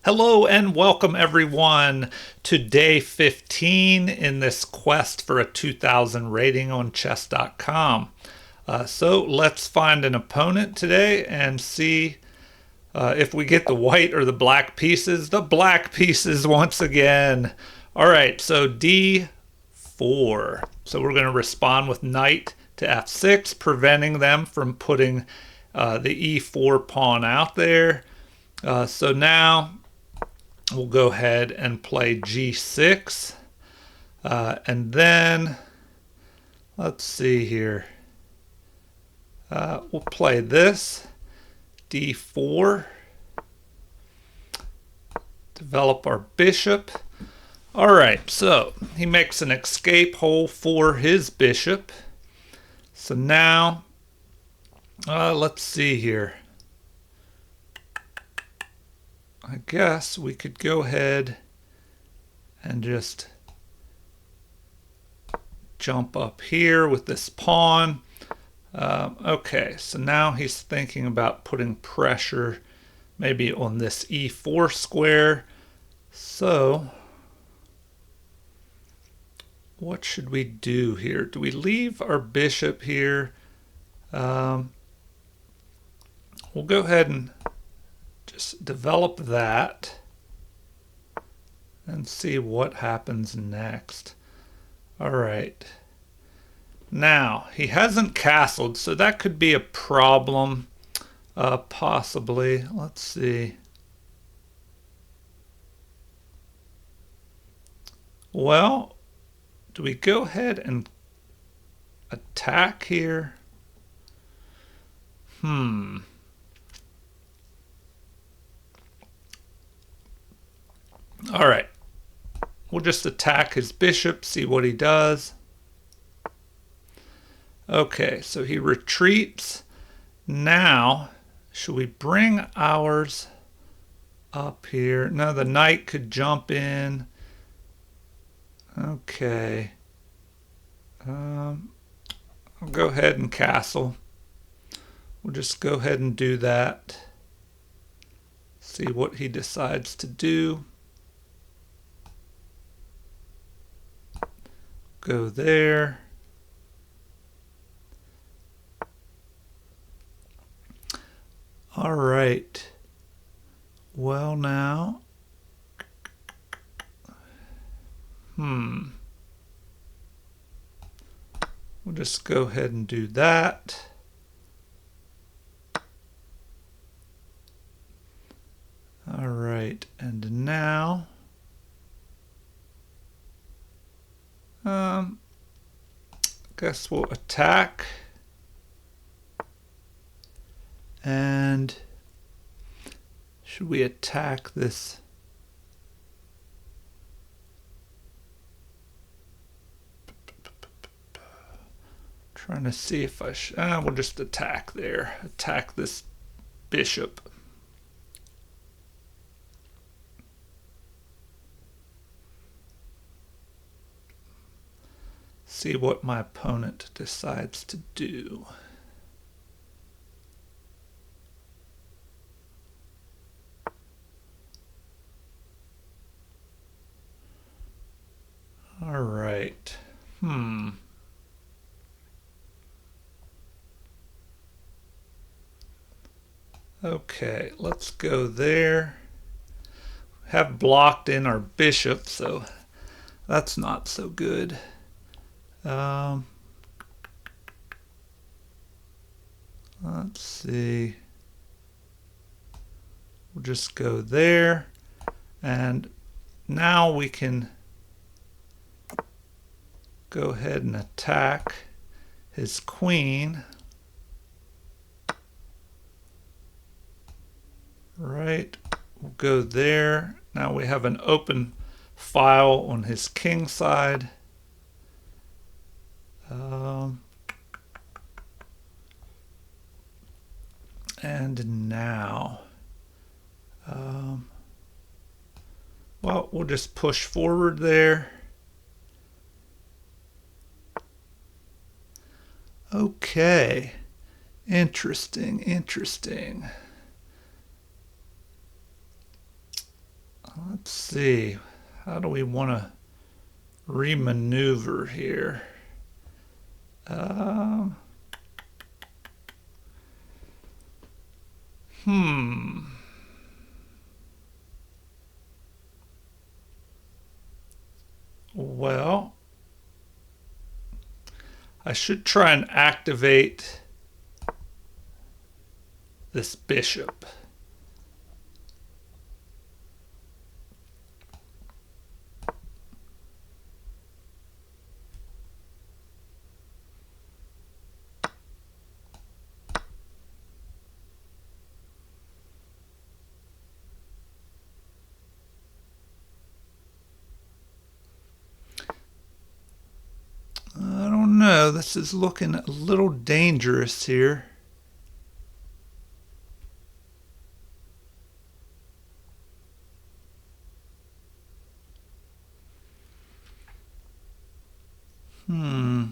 Hello and welcome everyone to day 15 in this quest for a 2000 rating on chess.com. So let's find an opponent today and see if we get the white or the black pieces. The black pieces once again. All right, so d4. So we're going to respond with knight to f6, preventing them from putting the e4 pawn out there. So now we'll go ahead and play g6. And then, let's see here. We'll play this, d4. Develop our bishop. All right, so he makes an escape hole for his bishop. So now, let's see here. I guess we could go ahead and just jump up here with this pawn. Okay, so now he's thinking about putting pressure maybe on this e4 square. So what should we do here? Do we leave our bishop here? We'll go ahead and just develop that and see what happens next. All right. Now, he hasn't castled, so that could be a problem, possibly. Let's see. Well, do we go ahead and attack here? All right. We'll just attack his bishop, see what he does. Okay, so he retreats. Now, should we bring ours up here? No, the knight could jump in. Okay. I'll go ahead and castle. We'll just go ahead and do that. See what he decides to do. Go there. All right. Well, now. We'll just go ahead and do that. All right. And now. Guess we'll attack. And should we attack this? Trying to see if I should. We'll just attack there. Attack this bishop. See what my opponent decides to do. All right. Okay, let's go there. Have blocked in our bishop, so that's not so good. Let's see. We'll just go there. And now we can go ahead and attack his queen. Right. We'll go there. Now we have an open file on his king side. And now, well, we'll just push forward there. Okay, interesting. Let's see. How do we want to remaneuver here? Um, hmm. Well, I should try and activate this bishop. I don't know. This is looking a little dangerous here. Hmm.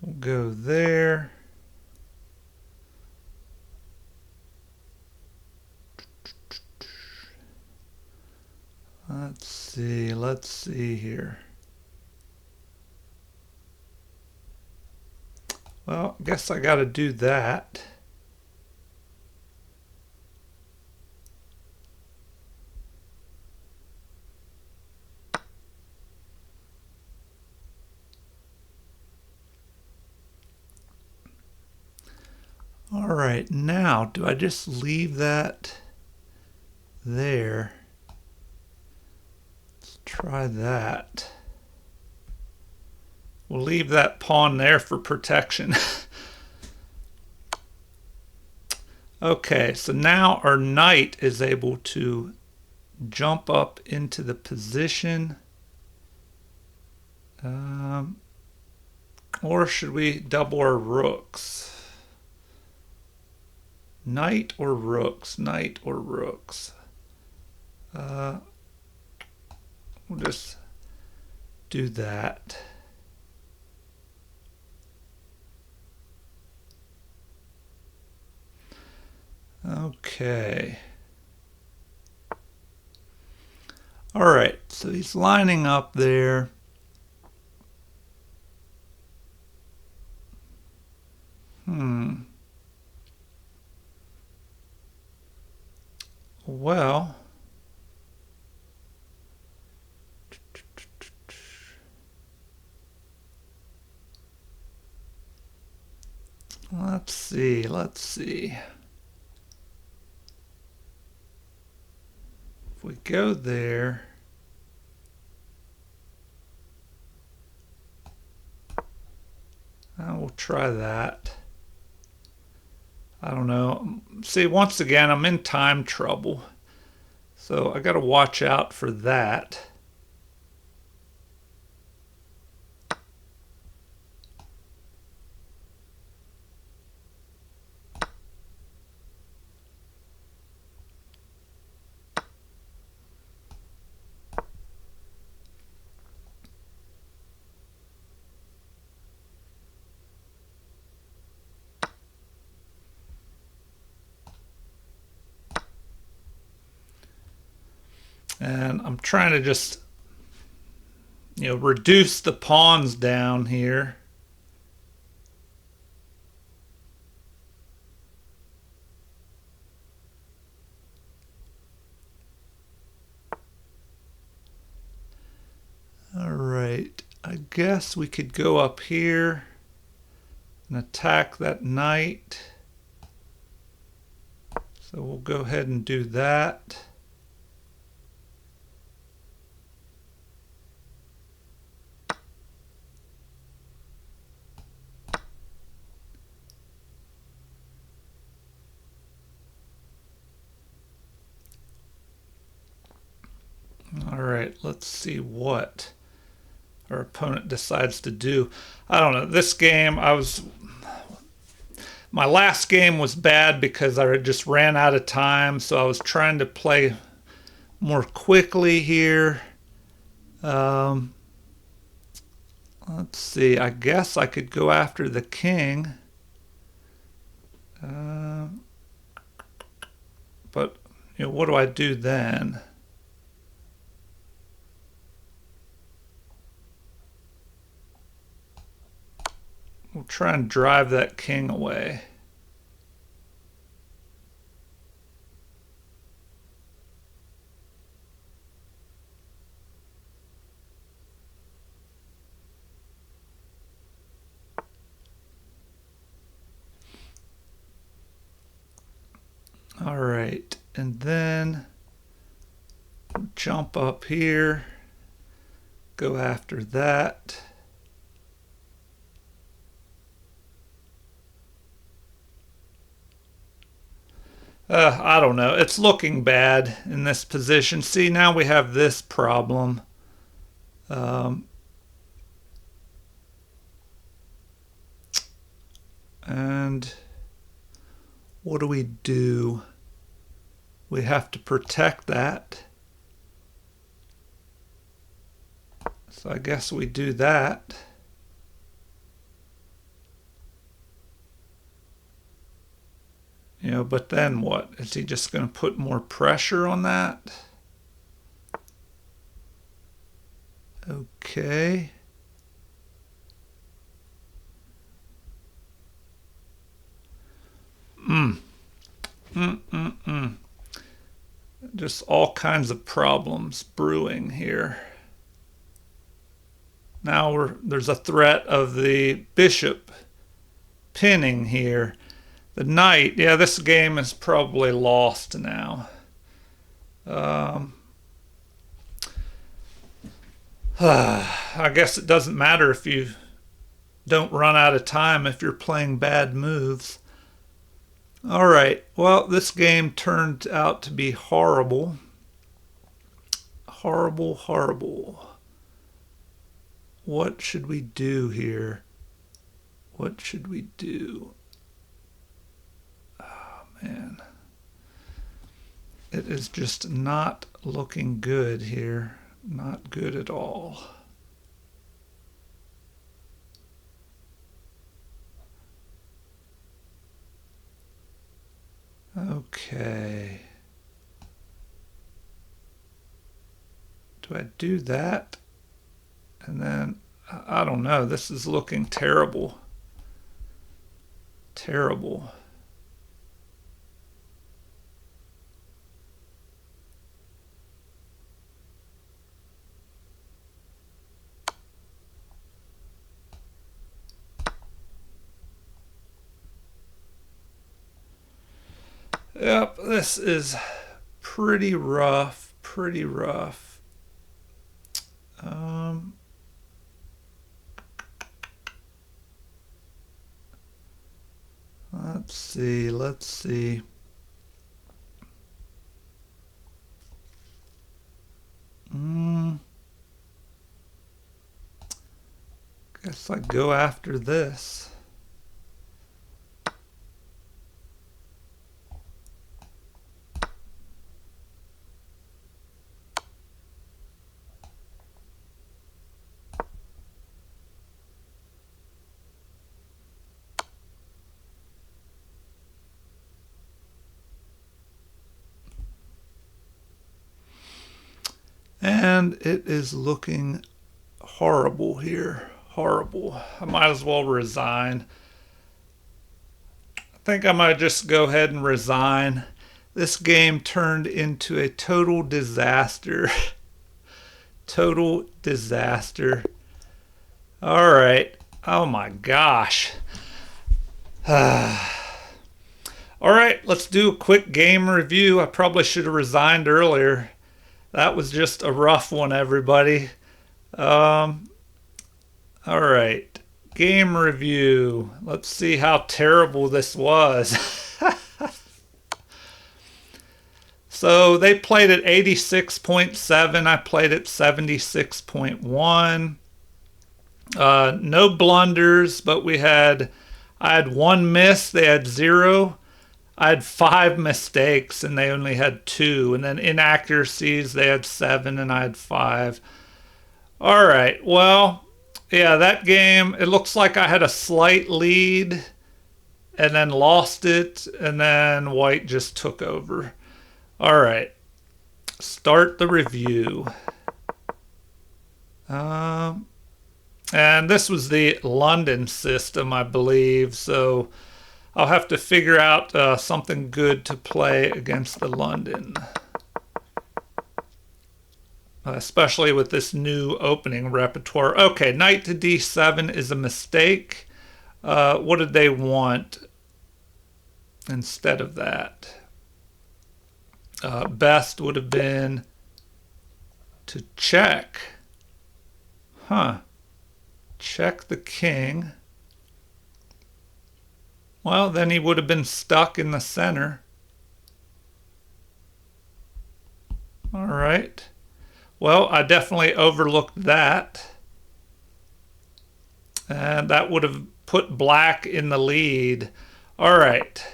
We'll go there. Let's see here. Well, I guess I got to do that. All right, now do I just leave that there? Let's try that. We'll leave that pawn there for protection. Okay, so now our knight is able to jump up into the position. Or should we double our rooks? Knight or rooks? Knight or rooks? We'll just do that. Okay. All right, so he's lining up there. Well, let's see. If we go there, we'll try that. I don't know. See, once again, I'm in time trouble. So I got to watch out for that. And I'm trying to just, reduce the pawns down here. All right, I guess we could go up here and attack that knight. So we'll go ahead and do that. All right, let's see what our opponent decides to do. I don't know. This game, my last game was bad because I just ran out of time, so I was trying to play more quickly here. Um, let's see. I guess I could go after the king. But what do I do then? We'll try and drive that king away. All right, and then jump up here, go after that. I don't know. It's looking bad in this position. See, now we have this problem. And what do we do? We have to protect that. So I guess we do that. But then what? Is he just going to put more pressure on that? Okay. Just all kinds of problems brewing here. Now there's a threat of the bishop pinning here. The knight, yeah, this game is probably lost now. I guess it doesn't matter if you don't run out of time if you're playing bad moves. All right, well, this game turned out to be horrible. Horrible, horrible. What should we do here? What should we do? Oh, man. It is just not looking good here. Not good at all. Okay. Do I do that? And then, I don't know. This is looking terrible. Terrible. Yep, this is pretty rough, pretty rough. Let's see, let's see. Guess I go after this. And it is looking horrible here. Horrible. I might as well resign. I think I might just go ahead and resign. This game turned into a total disaster. Total disaster. All right. Oh my gosh. All right, let's do a quick game review. I probably should have resigned earlier. That was just a rough one, everybody. All right, game review. Let's see how terrible this was. So they played at 86.7. I played at 76.1. No blunders, but I had one miss. They had 0. I had 5 mistakes and they only had 2. And then inaccuracies, they had 7 and I had 5. All right. Well, yeah, that game, it looks like I had a slight lead and then lost it, and then white just took over. All right. Start the review. Um, and this was the London system, I believe. So I'll have to figure out something good to play against the London. Especially with this new opening repertoire. Okay, knight to d7 is a mistake. What did they want instead of that? Best would have been to check. Huh. Check the king. Well, then he would have been stuck in the center. All right. Well, I definitely overlooked that. And that would have put black in the lead. All right.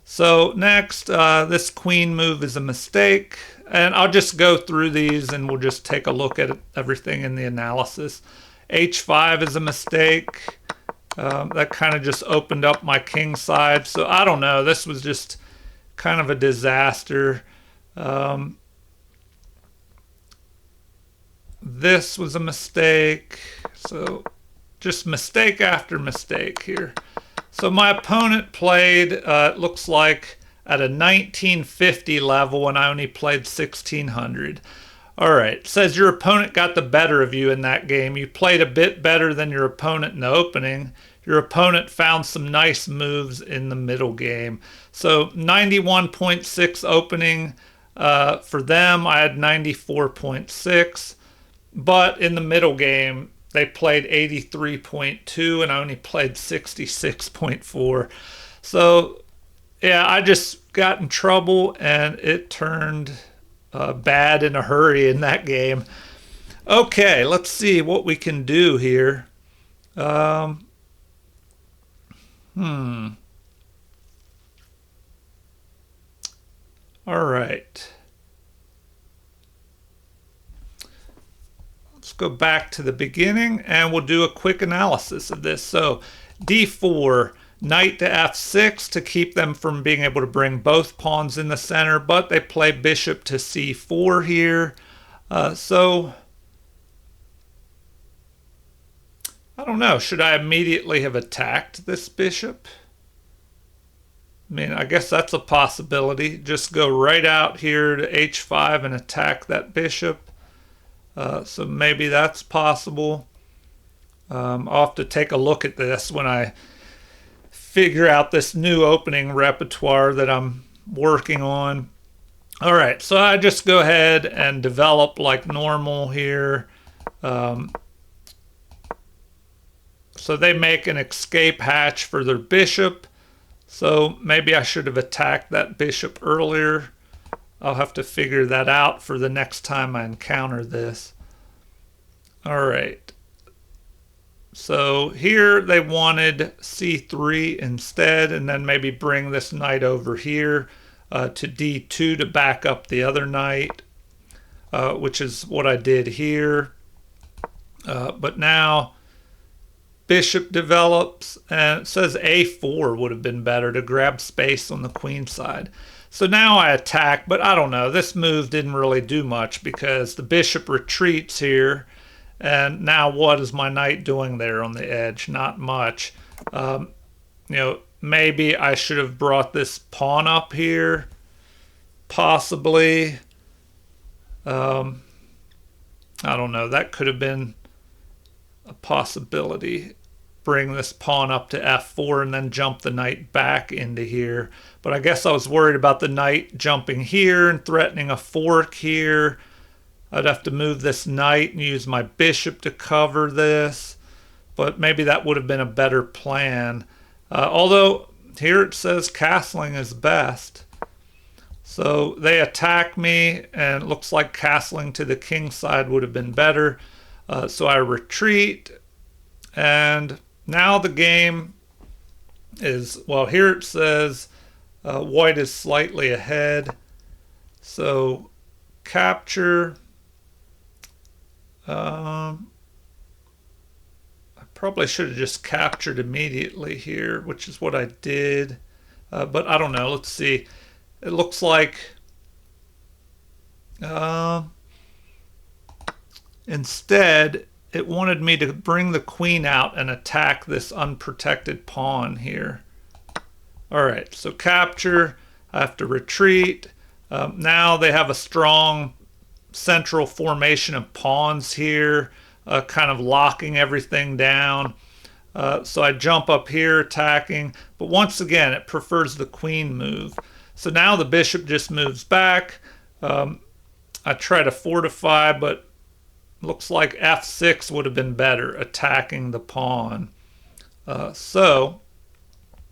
So next, this queen move is a mistake. And I'll just go through these and we'll just take a look at everything in the analysis. H5 is a mistake. That kind of just opened up my king side. So I don't know. This was just kind of a disaster. This was a mistake. So just mistake after mistake here. So my opponent played, it looks like, at a 1950 level, and I only played 1600. All right, it says your opponent got the better of you in that game. You played a bit better than your opponent in the opening. Your opponent found some nice moves in the middle game. So 91.6 opening for them. I had 94.6. But in the middle game, they played 83.2 and I only played 66.4. So, yeah, I just got in trouble and it turned bad in a hurry in that game. Okay, let's see what we can do here. All right. Let's go back to the beginning and we'll do a quick analysis of this. So d4, knight to f6 to keep them from being able to bring both pawns in the center, but they play bishop to c4 here. So I don't know, should I immediately have attacked this bishop? I mean, I guess that's a possibility. Just go right out here to h5 and attack that bishop. So maybe that's possible. I'll have to take a look at this when I figure out this new opening repertoire that I'm working on. All right, so I just go ahead and develop like normal here. So they make an escape hatch for their bishop. So maybe I should have attacked that bishop earlier. I'll have to figure that out for the next time I encounter this. All right. So here they wanted c3 instead, and then maybe bring this knight over here to d2 to back up the other knight, which is what I did here. But now bishop develops, and it says a4 would have been better to grab space on the queen side. So now I attack, but I don't know. This move didn't really do much because the bishop retreats here. And now what is my knight doing there on the edge? Not much. Maybe I should have brought this pawn up here. Possibly. I don't know. That could have been a possibility. Bring this pawn up to f4 and then jump the knight back into here. But I guess I was worried about the knight jumping here and threatening a fork here. I'd have to move this knight and use my bishop to cover this. But maybe that would have been a better plan. Although here it says castling is best. So they attack me and it looks like castling to the king side would have been better. So I retreat, and now the game is, well, here it says white is slightly ahead. So capture. Um, I probably should have just captured immediately here, which is what I did. But I don't know. Let's see. It looks like uh, instead it wanted me to bring the queen out and attack this unprotected pawn here. All right, so capture. I have to retreat. Now they have a strong central formation of pawns here, kind of locking everything down. So I jump up here attacking, but once again it prefers the queen move. So now the bishop just moves back. I try to fortify, but looks like f6 would have been better, attacking the pawn. So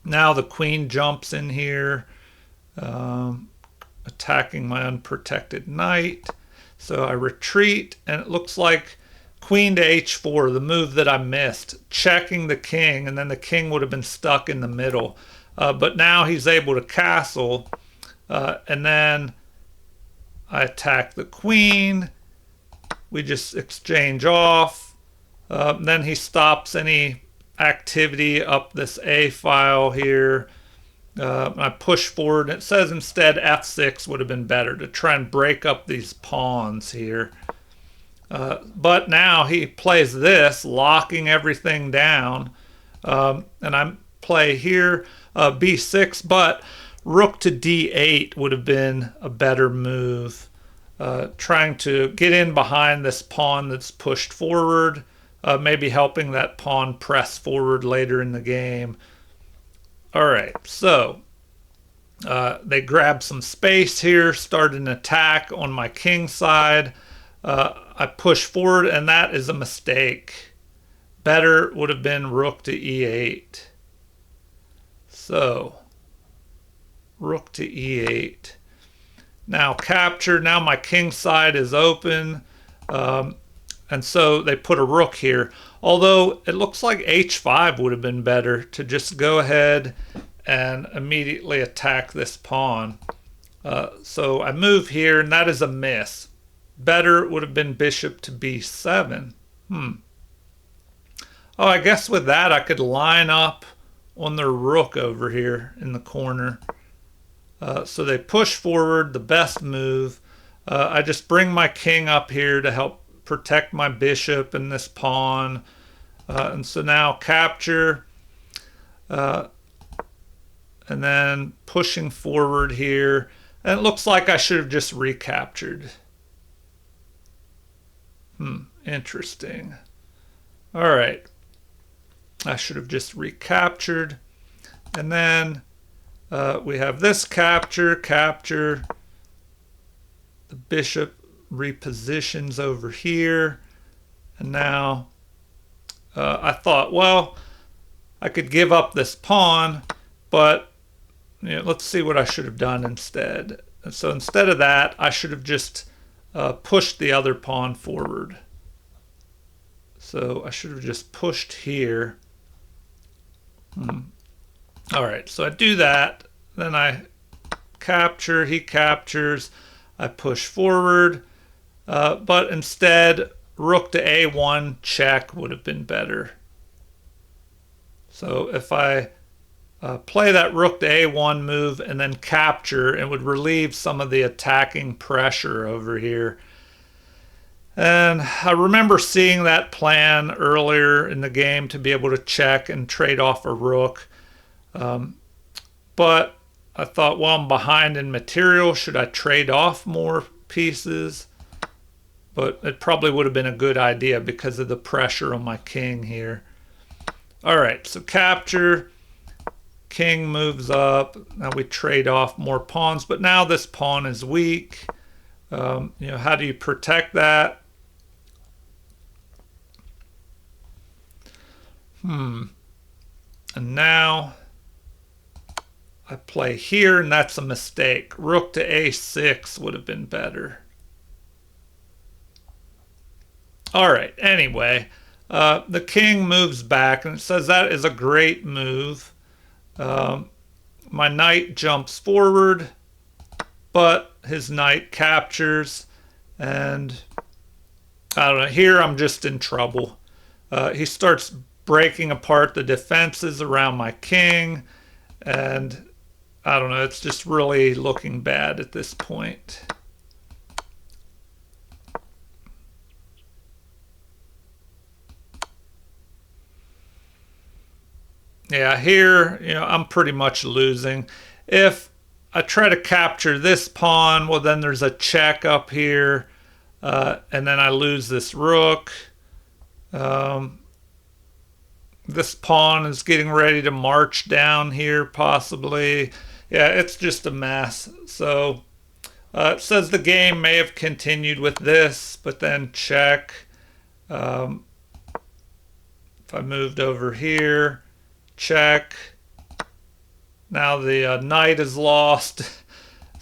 now the queen jumps in here, attacking my unprotected knight. So I retreat, and it looks like queen to h4, the move that I missed, checking the king, and then the king would have been stuck in the middle. But now he's able to castle, and then I attack the queen. We just exchange off. Then he stops any activity up this A file here. I push forward. It says instead f6 would have been better to try and break up these pawns here. But now he plays this, locking everything down. And I play here b6, but rook to d8 would have been a better move. Trying to get in behind this pawn that's pushed forward, maybe helping that pawn press forward later in the game. All right, so they grab some space here, start an attack on my king side. I push forward, and that is a mistake. Better would have been rook to e8. So, rook to e8. Now capture. Now my king side is open. And so they put a rook here. Although it looks like h5 would have been better to just go ahead and immediately attack this pawn. So I move here, and that is a miss. Better would have been bishop to b7. Oh, I guess with that I could line up on their rook over here in the corner. So they push forward, the best move. I just bring my king up here to help protect my bishop and this pawn. And so now capture. And then pushing forward here. And it looks like I should have just recaptured. Interesting. All right. I should have just recaptured. And then we have this capture. The bishop repositions over here. And now I thought, well, I could give up this pawn, but let's see what I should have done instead. And so instead of that, I should have just pushed the other pawn forward. So I should have just pushed here. All right, so I do that. Then I capture, he captures. I push forward. But instead, rook to a1 check would have been better. So if I play that rook to a1 move and then capture, it would relieve some of the attacking pressure over here. And I remember seeing that plan earlier in the game to be able to check and trade off a rook. But I thought, well, I'm behind in material. Should I trade off more pieces? But it probably would have been a good idea because of the pressure on my king here. All right, so capture. King moves up. Now we trade off more pawns, but now this pawn is weak. How do you protect that? And now I play here, and that's a mistake. Rook to a6 would have been better. All right, anyway, the king moves back, and it says that is a great move. My knight jumps forward, but his knight captures, and I don't know. Here I'm just in trouble. He starts breaking apart the defenses around my king, and I don't know. It's just really looking bad at this point. Yeah, here, I'm pretty much losing. If I try to capture this pawn, well, then there's a check up here, and then I lose this rook. This pawn is getting ready to march down here, possibly. Yeah, it's just a mess. So it says the game may have continued with this, but then check. If I moved over here, check. Now the knight is lost.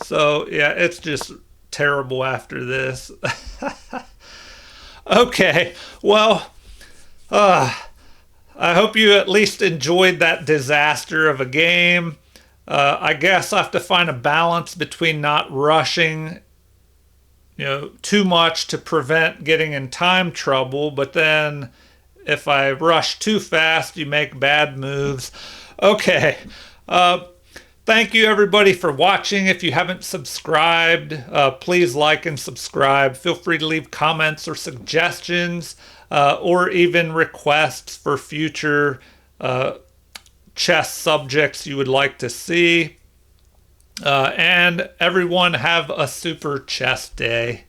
So yeah, it's just terrible after this. Okay, well, I hope you at least enjoyed that disaster of a game. I guess I have to find a balance between not rushing, too much to prevent getting in time trouble, but then if I rush too fast, you make bad moves. Okay. Thank you everybody for watching. If you haven't subscribed, please like and subscribe. Feel free to leave comments or suggestions, or even requests for future chess subjects you would like to see. And everyone have a super chess day.